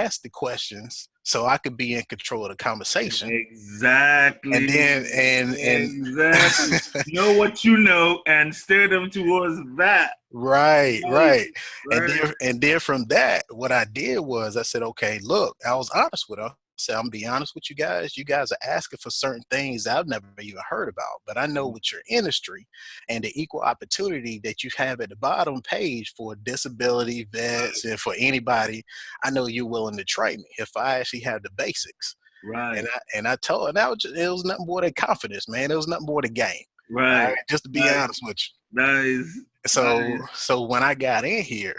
ask the questions so I could be in control of the conversation. And Exactly. then and Exactly. Know what you know and steer them towards that. right, Right. right. Right. And then from that, what I did was I said, okay, look, I was honest with her. I said, I'm gonna be honest with you guys. You guys are asking for certain things I've never even heard about. But I know with your industry and the equal opportunity that you have at the bottom page for disability vets and for anybody, I know you're willing to train me if I actually have the basics. Right. And I told her that was just, it was nothing more than confidence, man. It was nothing more than game. All Right. right, just to be Nice. honest with you. Nice. So Nice. so when I got in here,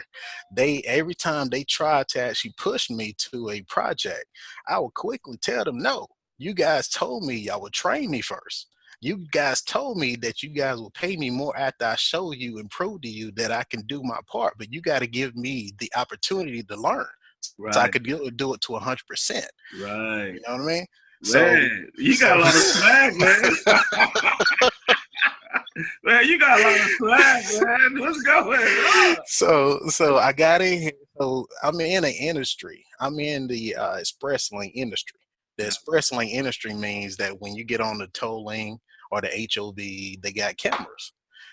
they every time they tried to actually push me to a project, I would quickly tell them, no, you guys told me y'all would train me first. You guys told me that you guys will pay me more after I show you and prove to you that I can do my part, but you got to give me the opportunity to learn so I Right. could do it to 100%. Right. You know what I mean? So Man, you got a so lot of swag, man. Man, you got a lot of swag, man. What's going on? so I got in here. So I'm in the industry. I'm in the express lane industry. The Yeah. express lane industry means that when you get on the toll lane or the HOV, they got cameras.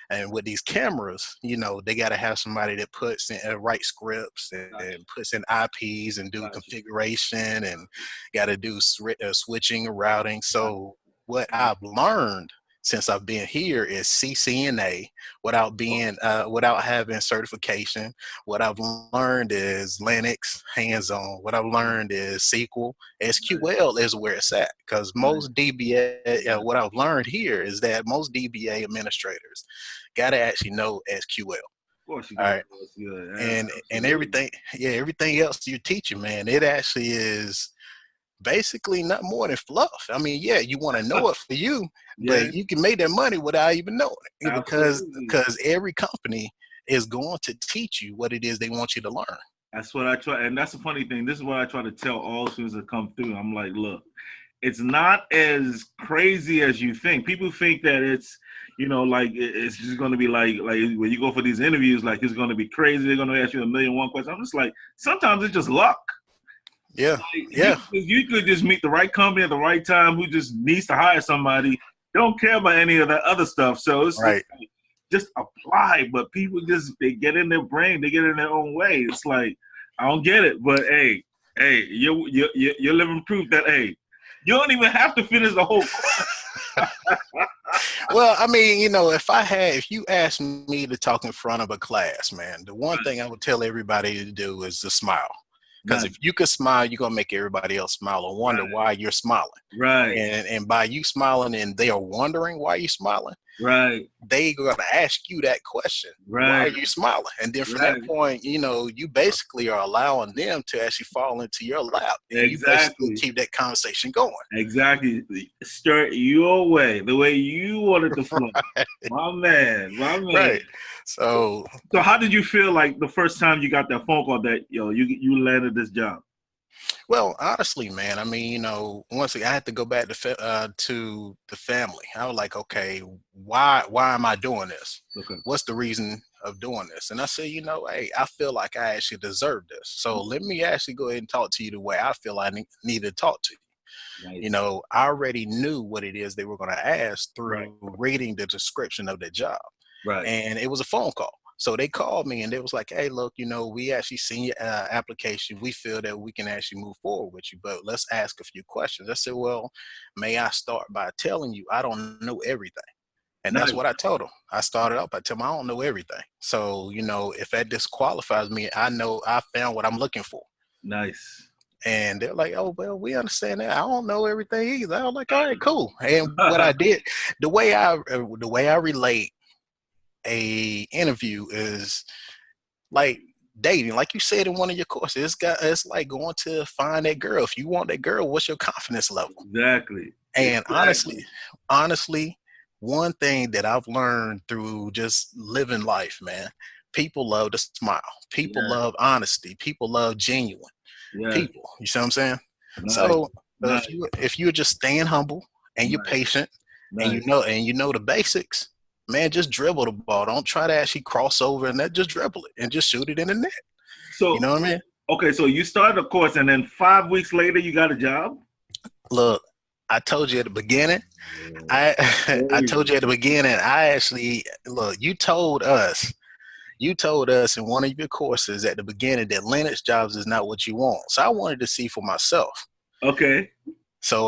And with these cameras, you know, they got to have somebody that puts in write scripts Gotcha. and puts in IPs and do Gotcha. configuration and got to do switching and routing. Gotcha. So what I've learned since I've been here is CCNA without having certification. What I've learned is Linux hands-on. What I've learned is SQL. Nice. SQL is where it's at because Nice. most DBA. What I've learned here is that most DBA administrators got to actually know SQL. Of course you All got right, to know it's good. Yeah, and absolutely. everything, yeah, everything else you're teaching, man, it actually is basically not more than fluff. I mean, yeah, you want to know it for you, Yeah, but you can make that money without even knowing it absolutely. because every company is going to teach you what it is they want you to learn. That's what I try, and that's the funny thing. This is what I try to tell all students that come through. I'm like, look, it's not as crazy as you think. People think that it's, like it's just going to be like when you go for these interviews, like it's going to be crazy. They're going to ask you a million one questions. I'm just like, sometimes it's just luck. Yeah, Like, yeah, you could just meet the right company at the right time who just needs to hire somebody. Don't care about any of that other stuff. So it's right. like, just apply. But people they get in their brain, they get in their own way. It's like, I don't get it. But hey, you're living proof that you don't even have to finish the whole course. Well, I mean, if you asked me to talk in front of a class, man, the one thing I would tell everybody to do is to smile. Because Nice. if you could smile, you're gonna make everybody else smile or wonder Right. why you're smiling. Right. And by you smiling and they are wondering why you're smiling, Right. they gonna ask you that question. Why are Right. you smiling? And then from that Right. point, you basically are allowing them to actually fall into your lap and you basically Exactly. keep that conversation going. Exactly. Start your way, the way you wanted to flow. My man, my man. Right. So So how did you feel like the first time you got that phone call that you landed this job? well, honestly, man, I mean, once again, I had to go back to the family. I was like, okay, why am I doing this? Okay. What's the reason of doing this? And I said, hey, I feel like I actually deserve this. So let me actually go ahead and talk to you the way I feel I need to talk to you. Nice. I already knew what it is they were going to ask Right. through reading the description of the job. Right. And it was a phone call. So they called me and they was like, hey, look, we actually seen your application. We feel that we can actually move forward with you, but let's ask a few questions. I said, well, may I start by telling you I don't know everything? And that's Nice. what I told them. I started up, I tell them I don't know everything. So, if that disqualifies me, I know I found what I'm looking for. Nice. And they're like, oh, well, we understand that. I don't know everything either. I was like, all right, cool. And what I did, the way I relate a interview is like dating, like you said in one of your courses. It's like going to find that girl. If you want that girl, what's your confidence level? Exactly. And Exactly. honestly, one thing that I've learned through just living life, man, people love to smile. People Yeah. love honesty. People love genuine Yeah. people. You see what I'm saying? Nice. So Nice. if you're just staying humble and you're Nice. patient and Nice. you know the basics, man, just dribble the ball. Don't try to actually cross over and just dribble it and just shoot it in the net. You So know what I mean? Okay, so you started a course, and then 5 weeks later, you got a job. Look, I told you at the beginning. I I told Crazy. you at the beginning. I actually look. You told us in one of your courses at the beginning that Linux jobs is not what you want. So I wanted to see for myself. Okay. So